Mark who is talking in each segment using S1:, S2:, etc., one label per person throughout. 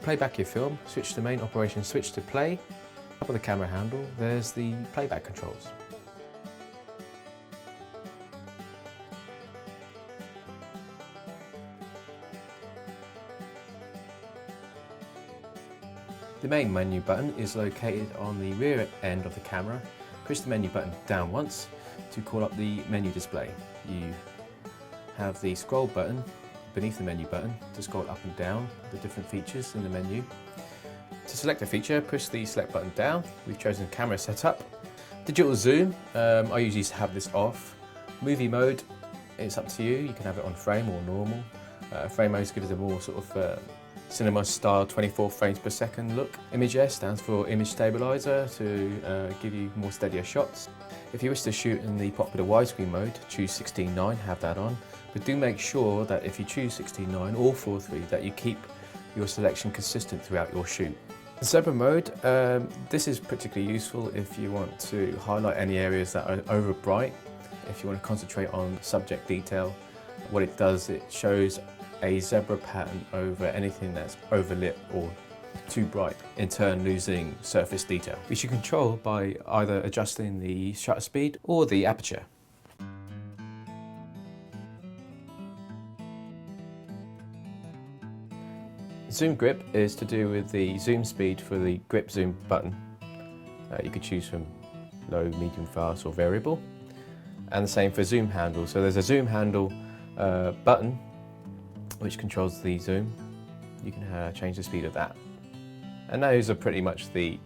S1: To play back your film, switch the main operation switch to play. Top of the camera handle, there's the playback controls. The main menu button is located on the rear end of the camera. Push the menu button down once to call up the menu display. You have the scroll button beneath the menu button to scroll up and down the different features in the menu. To select a feature, push the select button down. We've chosen camera setup. Digital zoom, I usually have this off. Movie mode, it's up to you. You can have it on frame or normal. Frame mode gives a more sort of cinema style 24 frames per second look. Image S stands for image stabilizer to give you more steadier shots. If you wish to shoot in the popular widescreen mode, choose 16:9, have that on. But do make sure that if you choose 16:9 or 4:3 that you keep your selection consistent throughout your shoot. In zebra mode, this is particularly useful if you want to highlight any areas that are over bright. If you want to concentrate on subject detail, what it does, it shows a zebra pattern over anything that's overlit or too bright, in turn losing surface detail, which you control by either adjusting the shutter speed or the aperture. Zoom grip is to do with the zoom speed for the grip zoom button. You could choose from low, medium, fast or variable. And the same for zoom handle. So there's a zoom handle button which controls the zoom. You can change the speed of that. And those are pretty much the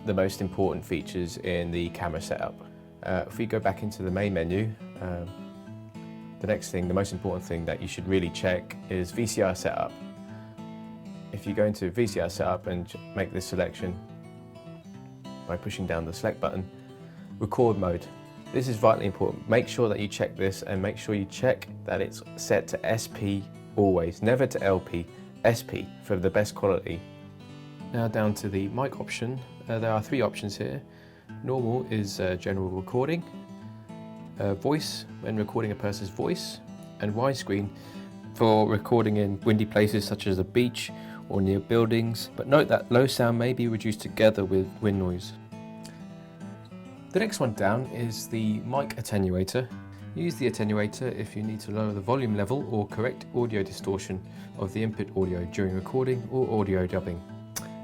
S1: most important features in the camera setup. If we go back into the main menu, the most important thing that you should really check is VCR setup. If you go into VCR setup and make this selection by pushing down the select button, record mode. This is vitally important. Make sure that you check this and make sure you check that it's set to SP always, never to LP, SP for the best quality. Now down to the mic option. There are three options here. Normal is general recording, voice when recording a person's voice, and widescreen for recording in windy places such as a beach or near buildings, but note that low sound may be reduced together with wind noise. The next one down is the mic attenuator. Use the attenuator if you need to lower the volume level or correct audio distortion of the input audio during recording or audio dubbing.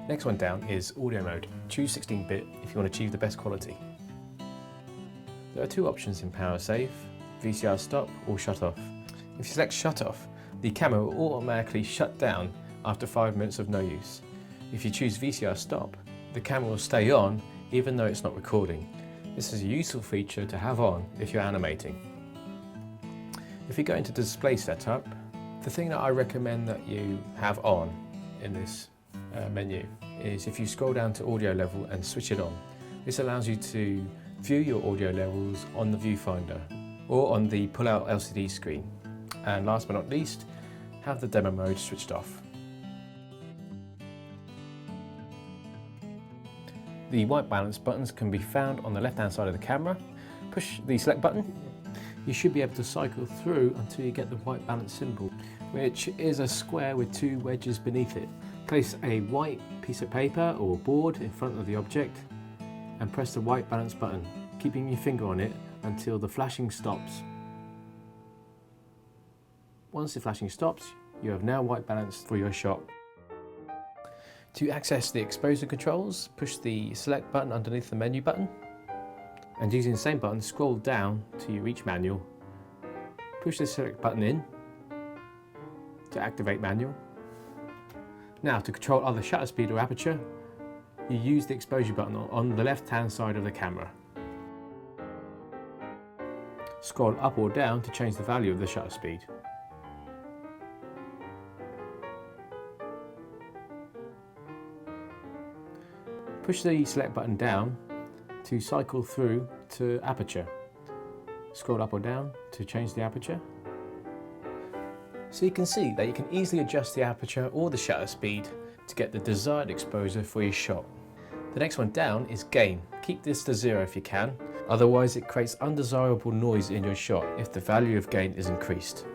S1: Next one down is audio mode. Choose 16-bit if you want to achieve the best quality. There are two options in Power Save, VCR stop or shut off. If you select shut off, the camera will automatically shut down after 5 minutes of no use. If you choose VCR stop, the camera will stay on even though it's not recording. This is a useful feature to have on if you're animating. If you go into display setup, the thing that I recommend that you have on in this menu is if you scroll down to audio level and switch it on. This allows you to view your audio levels on the viewfinder or on the pull-out LCD screen. And last but not least, have the demo mode switched off. The white balance buttons can be found on the left-hand side of the camera. Push the select button. You should be able to cycle through until you get the white balance symbol, which is a square with two wedges beneath it. Place a white piece of paper or board in front of the object and press the white balance button, keeping your finger on it until the flashing stops. Once the flashing stops, you have now white balanced for your shot. To access the exposure controls, push the select button underneath the menu button, and using the same button, scroll down till you reach manual. Push the select button in to activate manual. Now to control either shutter speed or aperture, you use the exposure button on the left hand side of the camera. Scroll up or down to change the value of the shutter speed. Push the select button down to cycle through to aperture. Scroll up or down to change the aperture. So you can see that you can easily adjust the aperture or the shutter speed to get the desired exposure for your shot. The next one down is gain. Keep this to 0 if you can, otherwise it creates undesirable noise in your shot if the value of gain is increased.